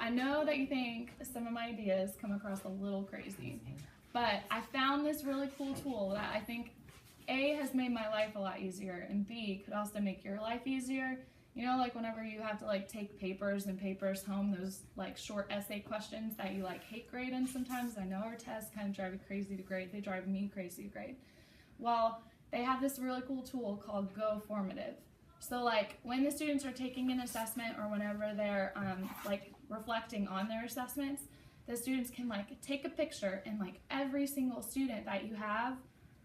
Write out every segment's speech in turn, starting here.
I know that you think some of my ideas come across a little crazy, but I found this really cool tool that I think A, has made my life a lot easier, and B, could also make your life easier. You know, like whenever you have to like take papers and papers home, those like short essay questions that you like hate grading sometimes. I know our tests kind of drive you crazy to grade. They drive me crazy to grade. Well, they have this really cool tool called Go Formative. So like when the students are taking an assessment or whenever they're like reflecting on their assessments, the students can like take a picture, and like every single student that you have,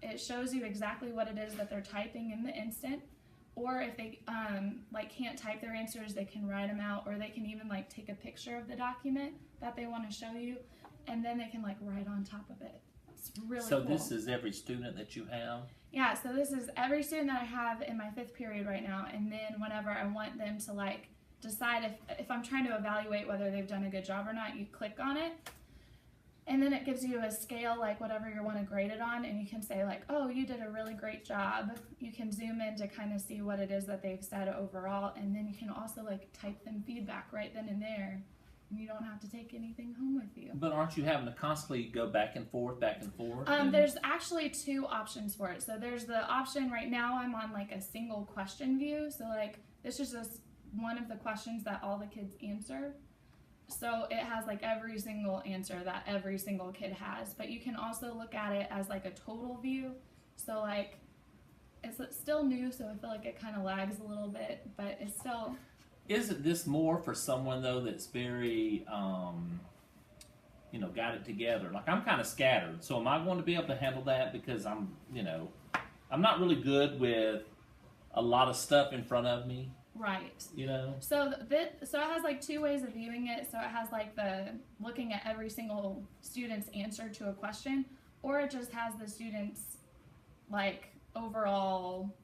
it shows you exactly what it is that they're typing in the instant. Or if they like can't type their answers, they can write them out, or they can even like take a picture of the document that they want to show you, and then they can like write on top of it. It's really cool. So cool. This is every student that you have? Yeah, so this is every student that I have in my 5th period right now, and then whenever I want them to like decide if I'm trying to evaluate whether they've done a good job or not, you click on it. And then it gives you a scale, like whatever you want to grade it on, and you can say like, oh, you did a really great job. You can zoom in to kind of see what it is that they've said overall, and then you can also like type them feedback right then and there, and you don't have to take anything home with you. But aren't you having to constantly go back and forth? There's actually 2 options for it. So there's the option right now I'm on like a single question view. So like this is just one of the questions that all the kids answer. So it has like every single answer that every single kid has, but you can also look at it as like a total view. So like it's still new, so I feel like it kind of lags a little bit, but it's still. Isn't this more for someone though that's very, got it together? Like I'm kind of scattered, so am I going to be able to handle that? Because I'm not really good with a lot of stuff in front of me. Right. So it has like 2 ways of viewing it. So it has like the looking at every single student's answer to a question, or it just has the students like overall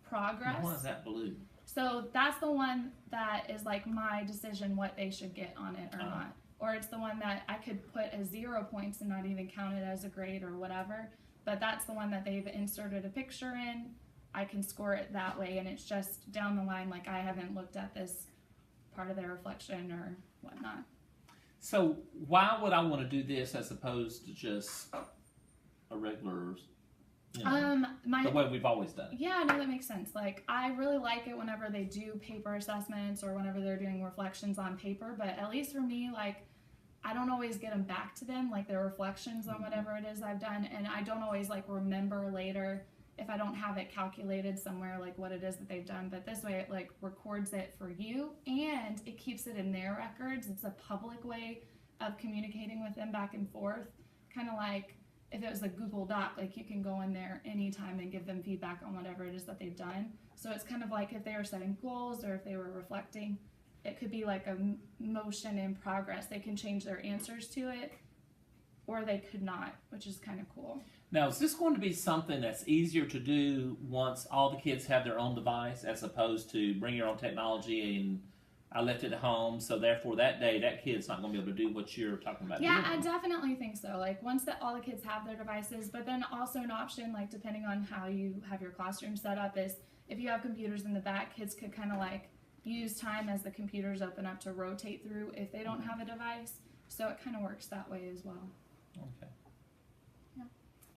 progress. Why is that blue? So that's the one that is like my decision what they should get on it or not. Or it's the one that I could put as 0 points and not even count it as a grade or whatever. But that's the one that they've inserted a picture in. I can score it that way, and it's just down the line, like I haven't looked at this part of their reflection or whatnot. So why would I want to do this as opposed to just a regular, the way we've always done it? Yeah, no, that makes sense. Like I really like it whenever they do paper assessments or whenever they're doing reflections on paper, but at least for me, like I don't always get them back to them, like their reflections on whatever it is I've done, and I don't always like remember later if I don't have it calculated somewhere, like what it is that they've done. But this way it like records it for you, and it keeps it in their records. It's a public way of communicating with them back and forth. Kind of like if it was a Google Doc, like you can go in there anytime and give them feedback on whatever it is that they've done. So it's kind of like if they were setting goals or if they were reflecting, it could be like a motion in progress. They can change their answers to it, or they could not, which is kind of cool. Now, is this going to be something that's easier to do once all the kids have their own device, as opposed to bring your own technology and I left it at home, so therefore that day that kid's not going to be able to do what you're talking about doing? Yeah, I definitely think so. Like once all the kids have their devices, but then also an option, like depending on how you have your classroom set up, is if you have computers in the back, kids could kind of like use time as the computers open up to rotate through if they don't have a device. So it kind of works that way as well. Okay.